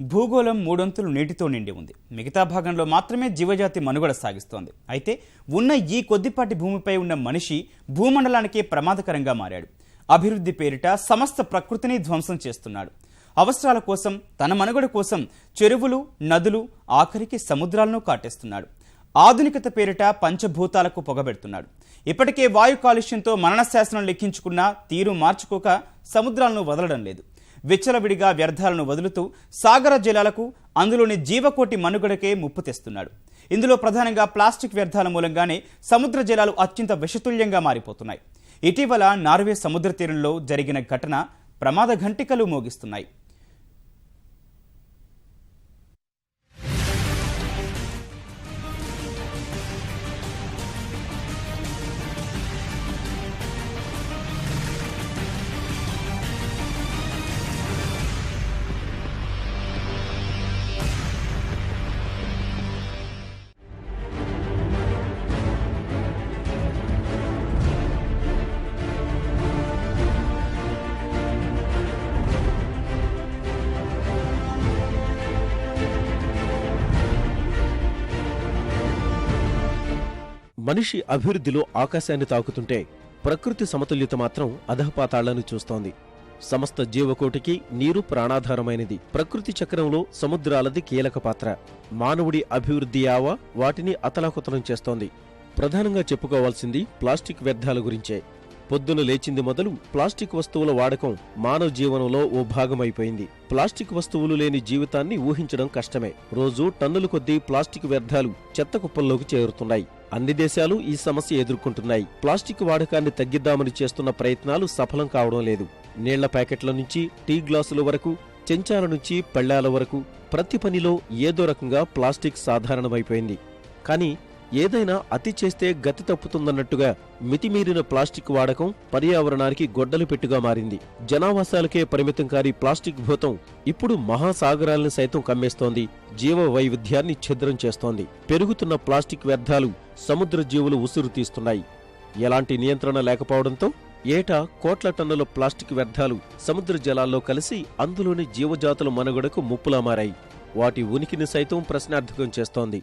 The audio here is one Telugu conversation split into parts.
భూగోళం మూడొంతులు నీటితో నిండి ఉంది. మిగతా భాగంలో మాత్రమే జీవజాతి మనుగడ సాగిస్తోంది. అయితే ఉన్న ఈ కొద్దిపాటి భూమిపై ఉన్న మనిషి భూమండలానికే ప్రమాదకరంగా మారాడు. అభివృద్ధి పేరిట సమస్త ప్రకృతిని ధ్వంసం చేస్తున్నాడు. అవసరాల కోసం, తన మనుగడ కోసం చెరువులు, నదులు, ఆఖరికి సముద్రాలను కాటేస్తున్నాడు. ఆధునికత పేరిట పంచభూతాలకు పొగబెడుతున్నాడు. ఇప్పటికే వాయు కాలుష్యంతో మరణ శాసనం లెక్కించుకున్న తీరు మార్చుకోక సముద్రాలను వదలడం లేదు. విచ్చలవిడిగా వ్యర్థాలను వదులుతూ సాగర జలాలకు, అందులోని జీవకోటి మనుగడకే ముప్పు తెస్తున్నాడు. ఇందులో ప్రధానంగా ప్లాస్టిక్ వ్యర్థాల మూలంగానే సముద్ర జలాలు అత్యంత విషతుల్యంగా మారిపోతున్నాయి. ఇటీవల నార్వే సముద్ర తీరంలో జరిగిన ఘటన ప్రమాద ఘంటికలు మోగిస్తున్నాయి. మనిషి అభివృద్ధిలో ఆకాశాన్ని తాకుతుంటే ప్రకృతి సమతుల్యత మాత్రం అధఃపాతాళ్లను చూస్తోంది. సమస్త జీవకోటికి నీరు ప్రాణాధారమైనది. ప్రకృతి చక్రంలో సముద్రాలది కీలక పాత్ర. మానవుడి అభివృద్ధి యావా వాటిని అతలాకుతలం చేస్తోంది. ప్రధానంగా చెప్పుకోవాల్సింది ప్లాస్టిక్ వ్యర్థాల గురించే. పొద్దున లేచింది మొదలు ప్లాస్టిక్ వస్తువుల వాడకం మానవ జీవనంలో ఓ భాగమైపోయింది. ప్లాస్టిక్ వస్తువులు లేని జీవితాన్ని ఊహించడం కష్టమే. రోజూ టన్నుల కొద్దీ ప్లాస్టిక్ వ్యర్థాలు చెత్త కుప్పల్లోకి చేరుతున్నాయి. అన్ని దేశాలు ఈ సమస్య ఎదుర్కొంటున్నాయి. ప్లాస్టిక్ వాడకాన్ని తగ్గిద్దామని చేస్తున్న ప్రయత్నాలు సఫలం కావడం లేదు. నీళ్ల ప్యాకెట్ల నుంచి టీ గ్లాసుల వరకు, చెంచాల నుంచి పళ్ళ్యాల వరకు ప్రతి పనిలో ఏదో రకంగా ప్లాస్టిక్ సాధారణమైపోయింది. కానీ ఏదైనా అతి చేస్తే గతి తప్పుతుందన్నట్టుగా మితిమీరిన ప్లాస్టిక్ వాడకం పర్యావరణానికి గొడ్డలి పెట్టుగా మారింది. జనావాసాలకే పరిమితం కాని ప్లాస్టిక్ భూతం ఇప్పుడు మహాసాగరాలను సైతం కమ్మేస్తోంది. జీవ వైవిధ్యాన్ని ఛిద్రం చేస్తోంది. పెరుగుతున్న ప్లాస్టిక్ వ్యర్థాలు సముద్ర జీవులు ఉసురు తీస్తున్నాయి. ఎలాంటి నియంత్రణ లేకపోవడంతో ఏటా కోట్ల టన్నుల ప్లాస్టిక్ వ్యర్థాలు సముద్ర జలాల్లో కలిసి అందులోని జీవజాతుల మనుగడకు ముప్పులా మారాయి. వాటి ఉనికిని సైతం ప్రశ్నార్థకం చేస్తోంది.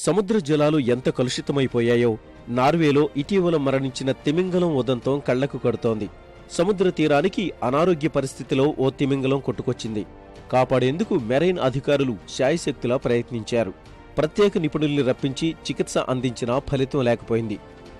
సముద్ర జలాలు ఎంత కలుషితమైపోయాయో నార్వేలో ఇటీవల మరణించిన తిమింగలం ఉదంతం కళ్లకు కడుతోంది. సముద్ర తీరానికి అనారోగ్య పరిస్థితిలో ఓ తిమింగలం కొట్టుకొచ్చింది. కాపాడేందుకు మెరైన్ అధికారులు శాయశక్తులా ప్రయత్నించారు. ప్రత్యేక నిపుణుల్ని రప్పించి చికిత్స అందించినా ఫలితం లేకపోయింది.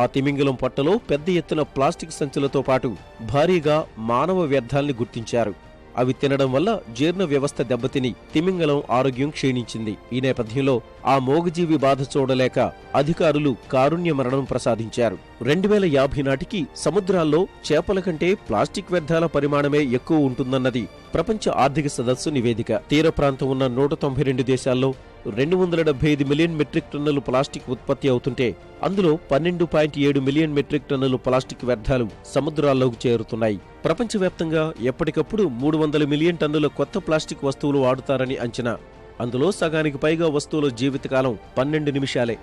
ఆ తిమింగలం పొట్టలో పెద్ద ఎత్తున ప్లాస్టిక్ సంచులతో పాటు భారీగా మానవ వ్యర్థాల్ని గుర్తించారు. అవి తినడం వల్ల జీర్ణ వ్యవస్థ దెబ్బతిని తిమింగలం ఆరోగ్యం క్షీణించింది. ఈ నేపథ్యంలో ఆ మోగజీవి బాధ చూడలేక అధికారులు కారుణ్య మరణం ప్రసాదించారు. 2050 నాటికి సముద్రాల్లో చేపల కంటే ప్లాస్టిక్ వ్యర్థాల పరిమాణమే ఎక్కువ ఉంటుందన్నది ప్రపంచ ఆర్థిక సదస్సు నివేదిక. తీర ప్రాంతం ఉన్న 192 దేశాల్లో 275 మిలియన్ మెట్రిక్ టన్నులు ప్లాస్టిక్ ఉత్పత్తి అవుతుంటే అందులో 12.7 మిలియన్ మెట్రిక్ టన్నులు ప్లాస్టిక్ వ్యర్థాలు సముద్రాల్లోకి చేరుతున్నాయి. ప్రపంచవ్యాప్తంగా ఎప్పటికప్పుడు 300 మిలియన్ టన్నుల కొత్త ప్లాస్టిక్ వస్తువులు వాడుతారని అంచనా. అందులో సగానికి పైగా వస్తువుల జీవితకాలం 12 నిమిషాలే.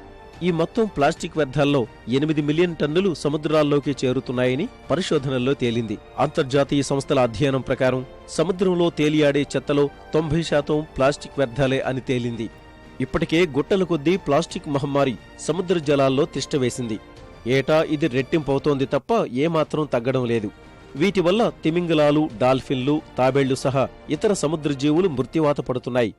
ఈ మొత్తం ప్లాస్టిక్ వ్యర్థాల్లో 8 మిలియన్ టన్నులు సముద్రాల్లోకి చేరుతున్నాయని పరిశోధనల్లో తేలింది. అంతర్జాతీయ సంస్థల అధ్యయనం ప్రకారం సముద్రంలో తేలియాడే చెత్తలో 90% ప్లాస్టిక్ వ్యర్థాలే అని తేలింది. ఇప్పటికే గుట్టల కొద్దీ ప్లాస్టిక్ మహమ్మారి సముద్ర జలాల్లో తిష్టవేసింది. ఏటా ఇది రెట్టింపవుతోంది తప్ప ఏమాత్రం తగ్గడం లేదు. వీటి వల్ల తిమింగలాలు, డాల్ఫిన్లు, తాబేళ్లు సహా ఇతర సముద్ర జీవులు మృత్యువాత పడుతున్నాయి.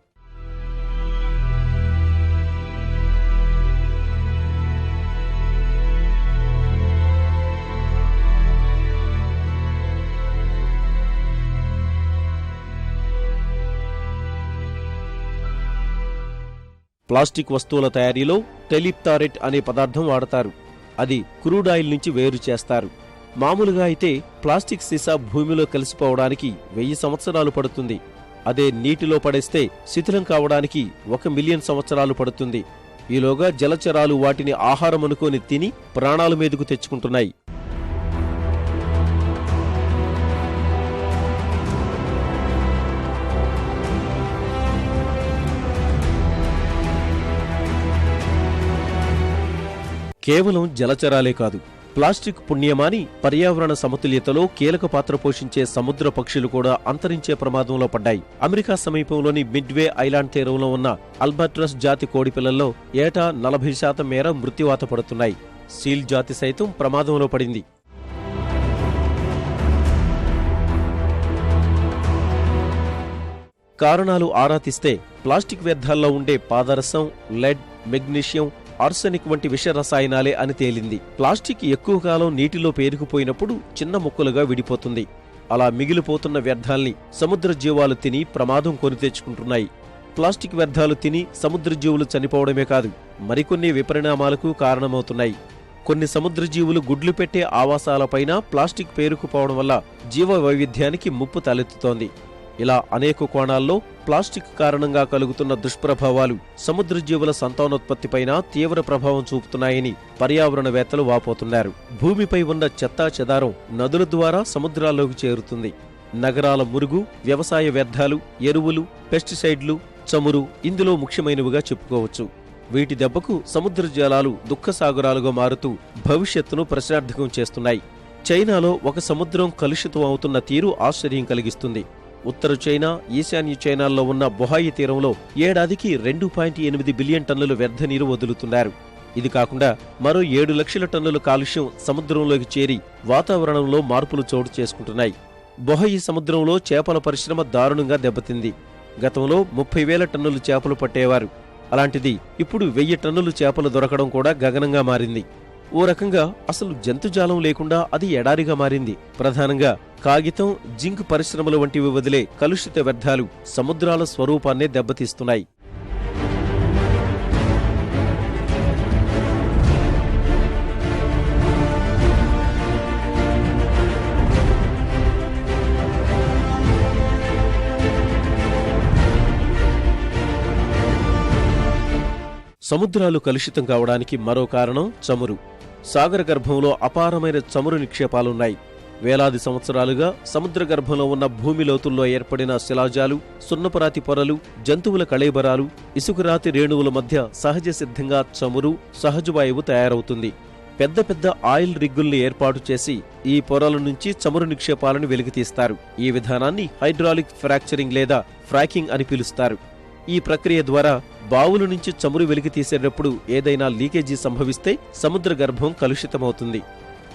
ప్లాస్టిక్ వస్తువుల తయారీలో టెలిప్తారెట్ అనే పదార్థం వాడతారు. అది క్రూడ్ ఆయిల్ నుంచి వేరు చేస్తారు. మామూలుగా అయితే ప్లాస్టిక్ సీసా భూమిలో కలిసిపోవడానికి 1000 సంవత్సరాలు పడుతుంది. అదే నీటిలో పడేస్తే శిథిలం కావడానికి 1 మిలియన్ సంవత్సరాలు పడుతుంది. ఈలోగా జలచరాలు వాటిని ఆహారం అనుకొని తిని ప్రాణాల మీదకు తెచ్చుకుంటున్నాయి. కేవలం జలచరాలే కాదు, ప్లాస్టిక్ పుణ్యమాని పర్యావరణ సమతుల్యతలో కీలక పాత్ర పోషించే సముద్ర పక్షులు కూడా అంతరించే ప్రమాదంలో పడ్డాయి. అమెరికా సమీపంలోని మిడ్వే ఐలాండ్ తీరంలో ఉన్న అల్బర్ట్రస్ జాతి కోడిపిల్లల్లో ఏటా 40% మేర మృత్యువాత పడుతున్నాయి. సీల్ జాతి సైతం ప్రమాదంలో పడింది. కారణాలు ఆరా తీస్తే ప్లాస్టిక్ వ్యర్థాల్లో ఉండే పాదరసం, లెడ్, మెగ్నీషియం, ఆర్సెనిక్ వంటి విష రసాయనాలే అని తేలింది. ప్లాస్టిక్ ఎక్కువ కాలం నీటిలో పేరుకుపోయినప్పుడు చిన్న ముక్కలుగా విడిపోతుంది. అలా మిగిలిపోతున్న వ్యర్థాల్ని సముద్ర జీవాలు తిని ప్రమాదం కొని తెచ్చుకుంటున్నాయి. ప్లాస్టిక్ వ్యర్థాలు తిని సముద్ర జీవులు చనిపోవడమే కాదు, మరికొన్ని విపరిణామాలకు కారణమవుతున్నాయి. కొన్ని సముద్ర జీవులు గుడ్లు పెట్టే ఆవాసాలపైన ప్లాస్టిక్ పేరుకుపోవడం వల్ల జీవ వైవిధ్యానికి ముప్పు తలెత్తుతోంది. ఇలా అనేక కోణాల్లో ప్లాస్టిక్ కారణంగా కలుగుతున్న దుష్ప్రభావాలు సముద్ర జీవుల సంతానోత్పత్తిపైన తీవ్ర ప్రభావం చూపుతున్నాయని పర్యావరణవేత్తలు వాపోతున్నారు. భూమిపై ఉన్న చెత్తా చెదారం నదుల ద్వారా సముద్రాల్లోకి చేరుతుంది. నగరాల మురుగు, వ్యవసాయ వ్యర్థాలు, ఎరువులు, పెస్టిసైడ్లు, చమురు ఇందులో ముఖ్యమైనవిగా చెప్పుకోవచ్చు. వీటి దెబ్బకు సముద్ర జలాలు దుఃఖసాగరాలుగా మారుతూ భవిష్యత్తును ప్రశ్నార్థకం చేస్తున్నాయి. చైనాలో ఒక సముద్రం కలుషితం అవుతున్న తీరు ఆశ్చర్యం కలిగిస్తుంది. ఉత్తర చైనా, ఈశాన్య చైనాల్లో ఉన్న బొహాయి తీరంలో ఏడాదికి 2.8 బిలియన్ టన్నుల వ్యర్థ నీరు వదులుతున్నారు. ఇది కాకుండా మరో 7 లక్షల టన్నుల కాలుష్యం సముద్రంలోకి చేరి వాతావరణంలో మార్పులు చోటు చేసుకుంటున్నాయి. బొహాయి సముద్రంలో చేపల పరిశ్రమ దారుణంగా దెబ్బతింది. గతంలో 30,000 టన్నులు చేపలు పట్టేవారు. అలాంటిది ఇప్పుడు 1000 టన్నులు చేపలు దొరకడం కూడా గగనంగా మారింది. ఓ రకంగా అసలు జంతుజాలం లేకుండా అది ఎడారిగా మారింది. ప్రధానంగా కాగితం, జింక్ పరిశ్రమలు వంటివి వదిలే కలుషిత వ్యర్థాలు సముద్రాల స్వరూపాన్నే దెబ్బతీస్తున్నాయి. సముద్రాలు కలుషితం కావడానికి మరో కారణం చమురు. సాగర గర్భంలో అపారమైన చమురు నిక్షేపాలున్నాయి. వేలాది సంవత్సరాలుగా సముద్ర గర్భంలో ఉన్న భూమి లోతుల్లో ఏర్పడిన శిలాజాలు, సున్నపురాతి పొరలు, జంతువుల కళేబరాలు, ఇసుకరాతి రేణువుల మధ్య సహజ సిద్ధంగా చమురు, సహజవాయువు తయారవుతుంది. పెద్ద పెద్ద ఆయిల్ రిగ్గుల్ని ఏర్పాటు చేసి ఈ పొరల నుంచి చమురు నిక్షేపాలను వెలికితీస్తారు. ఈ విధానాన్ని హైడ్రాలిక్ ఫ్రాక్చరింగ్ లేదా ఫ్రాకింగ్ అని పిలుస్తారు. ఈ ప్రక్రియ ద్వారా బావుల నుంచి చమురు వెలికి తీసేటప్పుడు ఏదైనా లీకేజీ సంభవిస్తే సముద్ర గర్భం కలుషితమవుతుంది.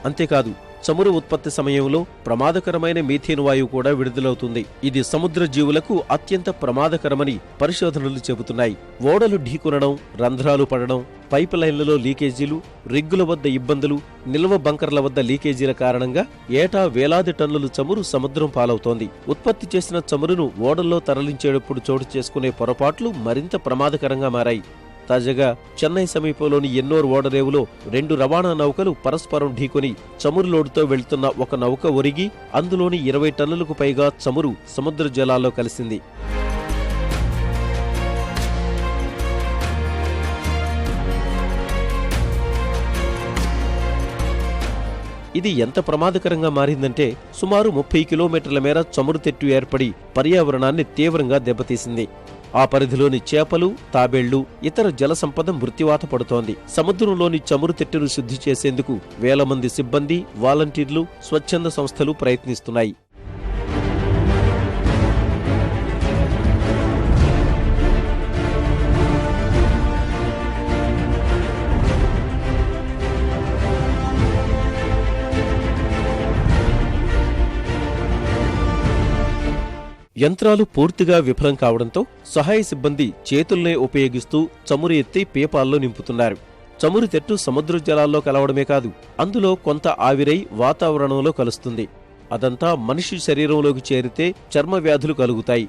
అంతేకాదు, చమురు ఉత్పత్తి సమయంలో ప్రమాదకరమైన మీథేన్ వాయువు కూడా విడుదలవుతుంది. ఇది సముద్ర జీవులకు అత్యంత ప్రమాదకరమని పరిశోధనలు చెబుతున్నాయి. ఓడలు ఢీకొనడం, రంధ్రాలు పడడం, పైప్ లైన్లలో లీకేజీలు, రిగ్గుల వద్ద ఇబ్బందులు, నిల్వ బంకర్ల వద్ద లీకేజీల కారణంగా ఏటా వేలాది టన్నులు చమురు సముద్రం పాలవుతోంది. ఉత్పత్తి చేసిన చమురును ఓడల్లో తరలించేటప్పుడు చోటు చేసుకునే పొరపాట్లు మరింత ప్రమాదకరంగా మారాయి. తాజాగా చెన్నై సమీపంలోని ఎన్నోర్ ఓడరేవులో 2 రవాణా నౌకలు పరస్పరం ఢీకొని చమురు లోడుతో వెళ్తున్న ఒక నౌక ఒరిగి అందులోని 20 టన్నులకు పైగా చమురు సముద్ర జలాల్లో కలిసింది. ఇది ఎంత ప్రమాదకరంగా మారిందంటే సుమారు 30 కిలోమీటర్ల మేర చమురు తెట్టు ఏర్పడి పర్యావరణాన్ని తీవ్రంగా దెబ్బతీసింది. ఆ పరిధిలోని చేపలు, తాబేళ్లు, ఇతర జల సంపద మృత్యువాత పడుతోంది. సముద్రంలోని చమురు తెట్టును శుద్ధి చేసేందుకు వేల మంది సిబ్బంది, వాలంటీర్లు, స్వచ్ఛంద సంస్థలు ప్రయత్నిస్తున్నాయి. యంత్రాలు పూర్తిగా విఫలం కావడంతో సహాయ సిబ్బంది చేతుల్నే ఉపయోగిస్తూ చమురు ఎత్తి పీపాల్లో నింపుతున్నారు. చమురు తెట్టు సముద్ర జలాల్లో కలవడమే కాదు, అందులో కొంత ఆవిరై వాతావరణంలో కలుస్తుంది. అదంతా మనిషి శరీరంలోకి చేరితే చర్మ వ్యాధులు కలుగుతాయి.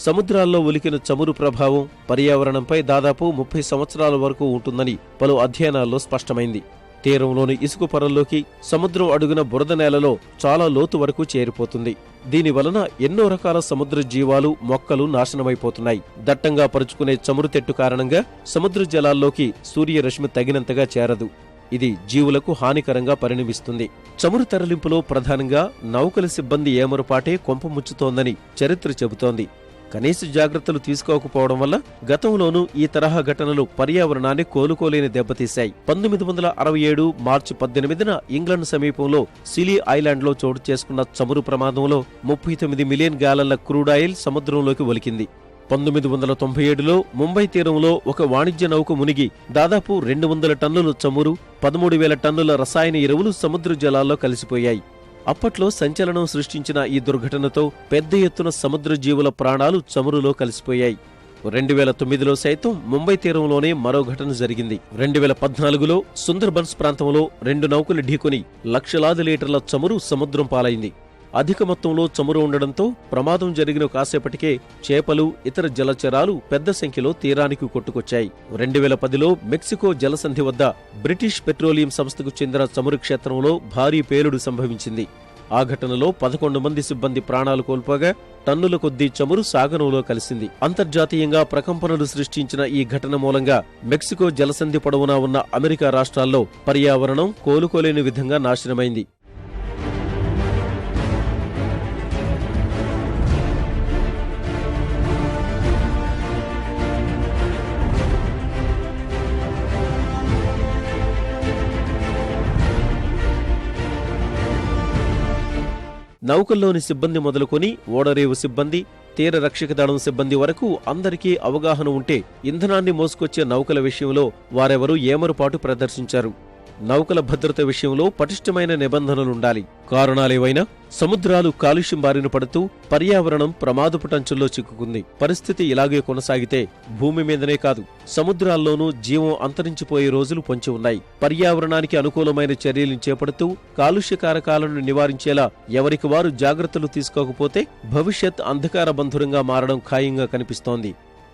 సముద్రాల్లో ఒలికిన చమురు ప్రభావం పర్యావరణంపై దాదాపు 30 సంవత్సరాల వరకు ఉంటుందని పలు అధ్యయనాల్లో స్పష్టమైంది. తీరంలోని ఇసుక పొరల్లోకి, సముద్రం అడుగున బురద నేలలో చాలా లోతు వరకు చేరిపోతుంది. దీనివలన ఎన్నో రకాల సముద్ర జీవాలు, మొక్కలు నాశనమైపోతున్నాయి. దట్టంగా పరుచుకునే చమురు తెట్టు కారణంగా సముద్ర జలాల్లోకి సూర్యరశ్మి తగినంతగా చేరదు. ఇది జీవులకు హానికరంగా పరిణమిస్తుంది. చమురు తరలింపులో ప్రధానంగా నౌకల సిబ్బంది ఏమరుపాటే కొంపముచ్చుతోందని చరిత్ర చెబుతోంది. కనీస జాగ్రత్తలు తీసుకోకపోవడం వల్ల గతంలోనూ ఈ తరహా ఘటనలు పర్యావరణాన్ని కోలుకోలేని దెబ్బతీశాయి. 1967 మార్చి 18న ఇంగ్లండ్ సమీపంలో సిలీ ఐలాండ్లో చోటు చేసుకున్న చమురు ప్రమాదంలో 39 మిలియన్ గ్యాలన్ల క్రూడ్ ఆయిల్ సముద్రంలోకి ఒలికింది. 1997లో ముంబై తీరంలో ఒక వాణిజ్య నౌక మునిగి దాదాపు 200 టన్నుల చమురు, 13,000 టన్నుల రసాయన ఎరువులు సముద్ర జలాల్లో కలిసిపోయాయి. అప్పట్లో సంచలనం సృష్టించిన ఈ దుర్ఘటనతో పెద్ద ఎత్తున సముద్ర జీవుల ప్రాణాలు చమురులో కలిసిపోయాయి. 2009లో సైతం ముంబై తీరంలోనే మరో ఘటన జరిగింది. 2014లో సుందర్బన్స్ ప్రాంతంలో 2 నౌకలు ఢీకొని లక్షలాది లీటర్ల చమురు సముద్రం పాలైంది. అధిక మొత్తంలో చమురు ఉండడంతో ప్రమాదం జరిగిన కాసేపటికే చేపలు, ఇతర జలచరాలు పెద్ద సంఖ్యలో తీరానికి కొట్టుకొచ్చాయి. 2010లో మెక్సికో జలసంధి వద్ద బ్రిటిష్ పెట్రోలియం సంస్థకు చెందిన చమురు క్షేత్రంలో భారీ పేలుడు సంభవించింది. ఆ ఘటనలో 11 మంది సిబ్బంది ప్రాణాలు కోల్పోగా టన్నుల కొద్దీ చమురు సాగరంలో కలిసింది. అంతర్జాతీయంగా ప్రకంపనలు సృష్టించిన ఈ ఘటన మూలంగా మెక్సికో జలసంధి పొడవునా ఉన్న అమెరికా రాష్ట్రాల్లో పర్యావరణం కోలుకోలేని విధంగా నాశనమైంది. నౌకల్లోని సిబ్బంది మొదలుకొని ఓడరేవు సిబ్బంది, తీర రక్షక దళం సిబ్బంది వరకు అందరికీ అవగాహన ఉంటే ఇంధనాన్ని మోసుకొచ్చే నౌకల విషయంలో వారెవరూ ఏమరుపాటు ప్రదర్శించారు. నౌకల భద్రత విషయంలో పటిష్టమైన నిబంధనలుండాలి. కారణాలేవైనా సముద్రాలు కాలుష్యం బారిన పడుతూ పర్యావరణం ప్రమాదపుటంచుల్లో చిక్కుకుంది. పరిస్థితి ఇలాగే కొనసాగితే భూమి మీదనే కాదు సముద్రాల్లోనూ జీవం అంతరించిపోయే రోజులు పొంచి ఉన్నాయి. పర్యావరణానికి అనుకూలమైన చర్యలను చేపడుతూ కాలుష్య కారకాలను నివారించేలా ఎవరికి వారు జాగ్రత్తలు తీసుకోకపోతే భవిష్యత్ అంధకార బంధురంగా మారడం ఖాయంగా కనిపిస్తోంది.